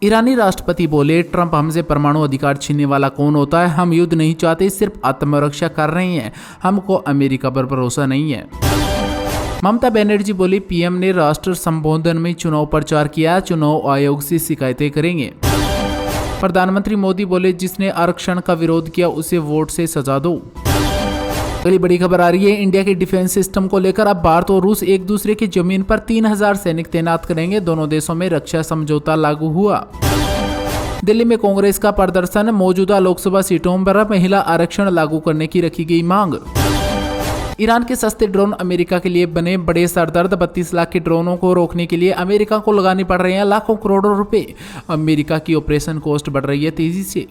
ईरानी राष्ट्रपति बोले, ट्रंप हमसे परमाणु अधिकार छीनने वाला कौन होता है? हम युद्ध नहीं चाहते, सिर्फ आत्मरक्षा कर रहे हैं। हमको अमेरिका पर भरोसा नहीं है। ममता बनर्जी बोली, पीएम ने राष्ट्र संबोधन में चुनाव प्रचार किया, चुनाव आयोग से शिकायतें करेंगे। प्रधानमंत्री मोदी बोले, जिसने आरक्षण का विरोध किया उसे वोट से सजा दो। अगली बड़ी खबर आ रही है इंडिया के डिफेंस सिस्टम को लेकर। अब भारत और रूस एक दूसरे की जमीन पर 3000 सैनिक तैनात करेंगे। दोनों देशों में रक्षा समझौता लागू हुआ। दिल्ली में कांग्रेस का प्रदर्शन, मौजूदा लोकसभा सीटों पर महिला आरक्षण लागू करने की रखी गई मांग। ईरान के सस्ते ड्रोन अमेरिका के लिए बने बड़े सरदर्द। 32 लाख के ड्रोनों को रोकने के लिए अमेरिका को लगाने पड़ रहे हैं लाखों करोड़ों रुपए। अमेरिका की ऑपरेशन कॉस्ट बढ़ रही है तेजी से।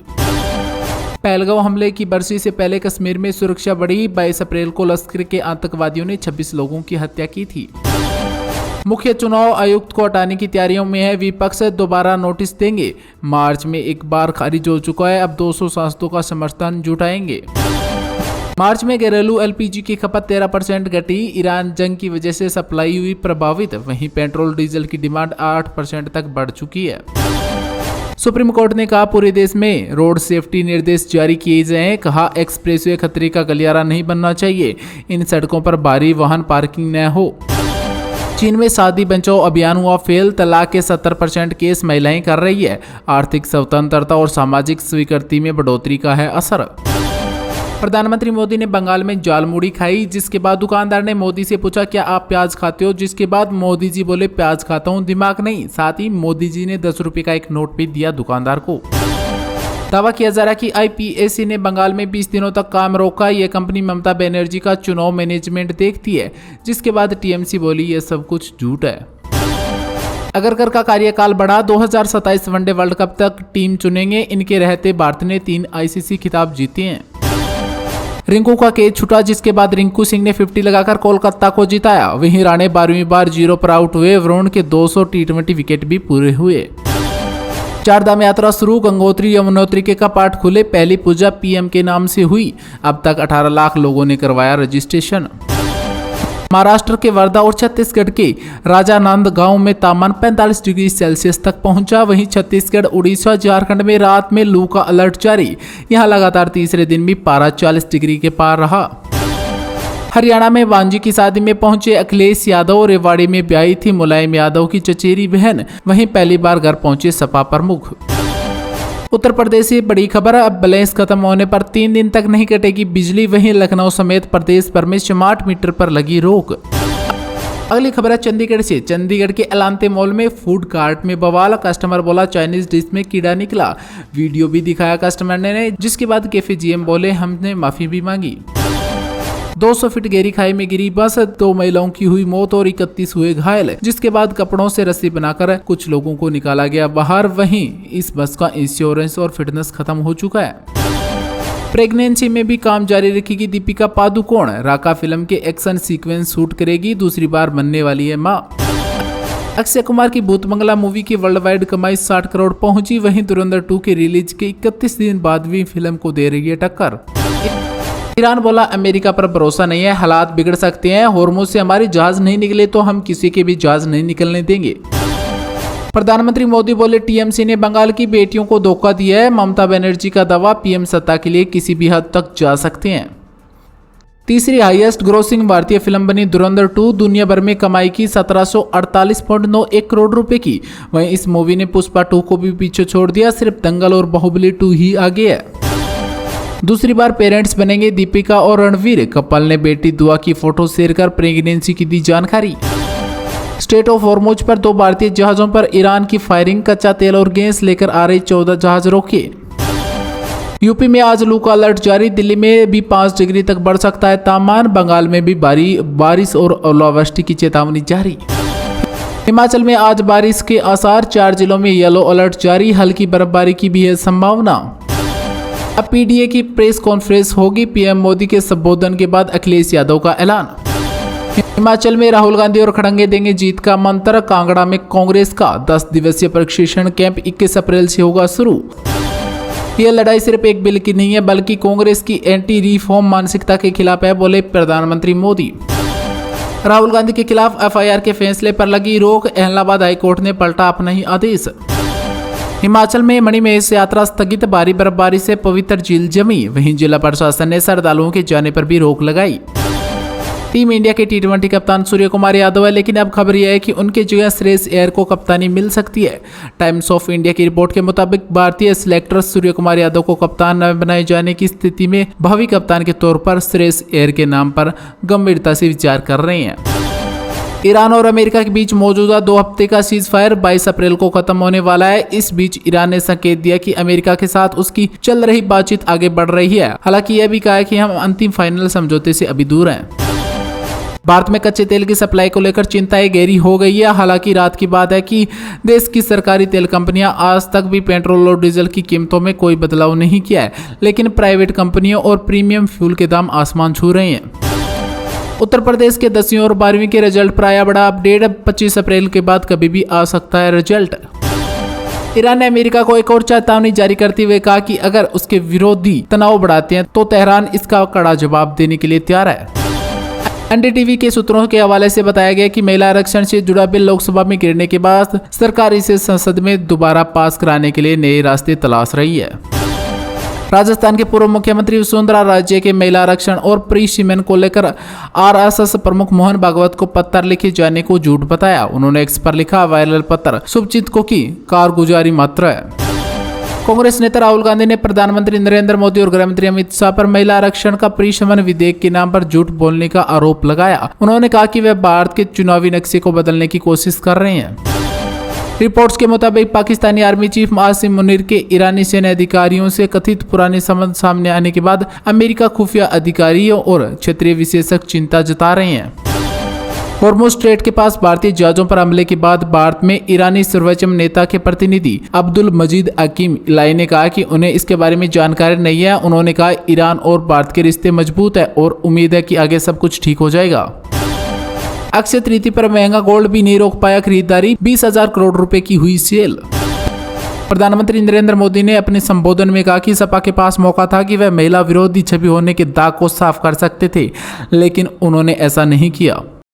पहलगांव हमले की बरसी से पहले कश्मीर में सुरक्षा बढ़ी। 22 अप्रैल को लश्कर के आतंकवादियों ने 26 लोगों की हत्या की थी। मुख्य चुनाव आयुक्त को हटाने की तैयारियों में है विपक्ष। दोबारा नोटिस देंगे। मार्च में एक बार खारिज हो चुका है, अब 200 सांसदों का समर्थन जुटाएंगे। मार्च में घरेलू एलपीजी की खपत 13% घटी। ईरान जंग की वजह से सप्लाई हुई प्रभावित। वहीं पेट्रोल डीजल की डिमांड 8% तक बढ़ चुकी है। सुप्रीम कोर्ट ने कहा, पूरे देश में रोड सेफ्टी निर्देश जारी किए जाएं। कहा, एक्सप्रेसवे खतरे का गलियारा नहीं बनना चाहिए। इन सड़कों पर भारी वाहन पार्किंग न हो। चीन में शादी बचाओ अभियान हुआ फेल। तलाक के 70% केस महिलाएं कर रही है। आर्थिक स्वतंत्रता और सामाजिक स्वीकृति में बढ़ोतरी का है असर। प्रधानमंत्री मोदी ने बंगाल में जालमुड़ी खाई, जिसके बाद दुकानदार ने मोदी से पूछा, क्या आप प्याज खाते हो? जिसके बाद मोदी जी बोले, प्याज खाता हूं, दिमाग नहीं। साथ ही मोदी जी ने 10 रुपए का एक नोट भी दिया दुकानदार को। दावा किया जा रहा कि आईपीएसी ने बंगाल में 20 दिनों तक काम रोका। यह कंपनी ममता बनर्जी का चुनाव मैनेजमेंट देखती है। जिसके बाद टीएमसी बोली, यह सब कुछ झूठ है। अगरकर का कार्यकाल बढ़ा। 2027 वनडे वर्ल्ड कप तक टीम चुनेंगे। इनके रहते भारत ने 3 आईसीसी खिताब जीते हैं। रिंकू का केस छूटा, जिसके बाद रिंकू सिंह ने 50 लगाकर कोलकाता को जिताया। वहीं राणे 12वीं बार 0 पर आउट हुए। वरुण के 200 टी20 विकेट भी पूरे हुए। चारधाम यात्रा शुरू। गंगोत्री यमुनोत्री के कपाट खुले। पहली पूजा पीएम के नाम से हुई। अब तक 18 लाख लोगों ने करवाया रजिस्ट्रेशन। महाराष्ट्र के वर्धा और छत्तीसगढ़ के राजानंद गांव में तापमान 45 डिग्री सेल्सियस तक पहुंचा। वहीं छत्तीसगढ़, उड़ीसा, झारखंड में रात में लू का अलर्ट जारी। यहां लगातार तीसरे दिन भी पारा 40 डिग्री के पार रहा। हरियाणा में वांजी की शादी में पहुंचे अखिलेश यादव। रेवाड़ी में ब्याही थी मुलायम यादव की चचेरी बहन। वहीं पहली बार घर पहुंचे सपा प्रमुख। उत्तर प्रदेश से बड़ी खबर। अब बैलेंस खत्म होने पर 3 दिन तक नहीं कटेगी बिजली। वहीं लखनऊ समेत प्रदेश भर में स्मार्ट मीटर पर लगी रोक। अगली खबर है चंडीगढ़ से। चंडीगढ़ के एलांते मॉल में फूड कार्ट में बवाल। कस्टमर बोला, चाइनीज डिश में कीड़ा निकला। वीडियो भी दिखाया कस्टमर ने, जिसके बाद कैफे जीएम बोले, हमने माफी भी मांगी। 200 फीट गहरी खाई में गिरी बस। 2 महिलाओं की हुई मौत और 31 हुए घायल। जिसके बाद कपड़ों से रस्सी बनाकर कुछ लोगों को निकाला गया बाहर। वहीं इस बस का इंश्योरेंस और फिटनेस खत्म हो चुका है। प्रेगनेंसी में भी काम जारी रखेगी दीपिका पादुकोण। राका फिल्म के एक्शन सीक्वेंस शूट करेगी। दूसरी बार बनने वाली है मां। अक्षय कुमार की भूत बंगला मूवी की वर्ल्ड वाइड कमाई 60 करोड़ पहुंची। वहीं धुरंधर 2 के रिलीज के 31 दिन बाद भी फिल्म को दे रही है टक्कर। ईरान बोला, अमेरिका पर भरोसा नहीं है, हालात बिगड़ सकते हैं। होर्मुज से हमारे जहाज नहीं निकले तो हम किसी के भी जहाज नहीं निकलने देंगे। प्रधानमंत्री मोदी बोले, टीएमसी ने बंगाल की बेटियों को धोखा दिया है। ममता बनर्जी का दावा, पीएम सत्ता के लिए किसी भी हद तक जा सकते हैं। तीसरी हाईएस्ट ग्रोसिंग भारतीय फिल्म बनी धुरंधर 2। दुनिया भर में कमाई की 1748.91 करोड़ रुपए की। वहीं इस मूवी ने पुष्पा 2 को भी पीछे छोड़ दिया। सिर्फ दंगल और बाहुबली 2 ही आगे है। दूसरी बार पेरेंट्स बनेंगे दीपिका और रणवीर। कपल ने बेटी दुआ की फोटो शेयर कर प्रेगनेंसी की दी जानकारी। स्ट्रेट ऑफ हॉर्मुज पर 2 भारतीय जहाजों पर ईरान की फायरिंग। कच्चा तेल और गैस लेकर आ रहे 14 जहाज रोके। यूपी में आज लू का अलर्ट जारी। दिल्ली में भी 5 डिग्री तक बढ़ सकता है तापमान। बंगाल में भी भारी बारिश और ओलावृष्टि की चेतावनी जारी। हिमाचल में आज बारिश के आसार। 4 जिलों में येलो अलर्ट जारी। हल्की बर्फबारी की भी है संभावना। अब पीडीए की प्रेस कॉन्फ्रेंस होगी। पीएम मोदी के संबोधन के बाद अखिलेश यादव का ऐलान। हिमाचल में राहुल गांधी और खड़गे देंगे जीत का मंत्र। कांगड़ा में कांग्रेस का 10 दिवसीय प्रशिक्षण कैंप 21 अप्रैल से होगा शुरू। यह लड़ाई सिर्फ एक बिल की नहीं है, बल्कि कांग्रेस की एंटी रिफॉर्म मानसिकता के खिलाफ है, बोले प्रधानमंत्री मोदी। राहुल गांधी के खिलाफ एफआईआर के फैसले पर लगी रोक। इलाहाबाद हाईकोर्ट ने पलटा अपना ही आदेश। हिमाचल में मणिमहेश यात्रा स्थगित, भारी बर्फबारी से पवित्र झील जमी। वहीं जिला प्रशासन ने श्रद्धालुओं के जाने पर भी रोक लगाई। टीम इंडिया के टी20 कप्तान सूर्य कुमार यादव है, लेकिन अब खबर यह है कि उनकी जगह श्रेयस अय्यर को कप्तानी मिल सकती है। टाइम्स ऑफ इंडिया की रिपोर्ट के मुताबिक भारतीय सिलेक्टर सूर्य कुमार यादव को कप्तान न बनाए जाने की स्थिति में भावी कप्तान के तौर पर श्रेयस अय्यर के नाम पर गंभीरता से विचार कर रहे हैं। ईरान और अमेरिका के बीच मौजूदा 2 हफ्ते का सीज फायर 22 अप्रैल को खत्म होने वाला है। इस बीच ईरान ने संकेत दिया कि अमेरिका के साथ उसकी चल रही बातचीत आगे बढ़ रही है। हालांकि यह भी कहा है कि हम अंतिम फाइनल समझौते से अभी दूर हैं। भारत में कच्चे तेल की सप्लाई को लेकर चिंताएं गहरी हो गई है। हालांकि रात की बात है कि देश की सरकारी तेल कंपनियां आज तक भी पेट्रोल और डीजल की कीमतों में कोई बदलाव नहीं किया है, लेकिन प्राइवेट कंपनियों और प्रीमियम फ्यूल के दाम आसमान छू रहे हैं। उत्तर प्रदेश के 10वीं और 12वीं के रिजल्ट पर आया बड़ा अपडेट। 25 अप्रैल के बाद कभी भी आ सकता है रिजल्ट। ईरान ने अमेरिका को एक और चेतावनी जारी करते हुए कहा कि अगर उसके विरोधी तनाव बढ़ाते हैं तो तेहरान इसका कड़ा जवाब देने के लिए तैयार है। एनडीटीवी के सूत्रों के हवाले से बताया गया कि महिला आरक्षण से जुड़ा बिल लोकसभा में गिरने के बाद सरकार इसे संसद में दोबारा पास कराने के लिए नए रास्ते तलाश रही है। राजस्थान के पूर्व मुख्यमंत्री वसुंधरा राजे के महिला आरक्षण और प्री सीमेन को लेकर आरएसएस प्रमुख मोहन भागवत को पत्र लिखे जाने को झूठ बताया। उन्होंने एक्स पर लिखा वायरल पत्र शुभचिंतकों की कारगुजारी मात्र है। कांग्रेस नेता राहुल गांधी ने प्रधानमंत्री नरेंद्र मोदी और गृहमंत्री अमित शाह पर महिला आरक्षण का प्रीशमन विधेयक के नाम पर झूठ बोलने का आरोप लगाया। उन्होंने कहा कि वे भारत के चुनावी नक्शे को बदलने की कोशिश कर रहे हैं। रिपोर्ट्स के मुताबिक पाकिस्तानी आर्मी चीफ आसिम मुनीर के ईरानी सेना अधिकारियों से कथित पुराने संबंध सामने आने के बाद अमेरिका खुफिया अधिकारियों और क्षेत्रीय विशेषज्ञ चिंता जता रहे हैं। हॉर्मुज़ स्ट्रेट के पास भारतीय जहाजों पर हमले के बाद भारत में ईरानी सर्वोच्च नेता के प्रतिनिधि अब्दुल मजीद हकीम इलाई ने कहा कि उन्हें इसके बारे में जानकारी नहीं है। उन्होंने कहा ईरान और भारत के रिश्ते मजबूत है और उम्मीद है कि आगे सब कुछ ठीक हो जाएगा। अक्षय तृतीया पर महंगा गोल्ड भी नहीं रोक पाया खरीदारी, 20,000 करोड़ रुपए की हुई सेल। प्रधानमंत्री नरेंद्र मोदी ने अपने संबोधन में कहा कि सपा के पास मौका था कि वह महिला विरोधी छवि होने के दाग को साफ कर सकते थे, लेकिन उन्होंने ऐसा नहीं किया।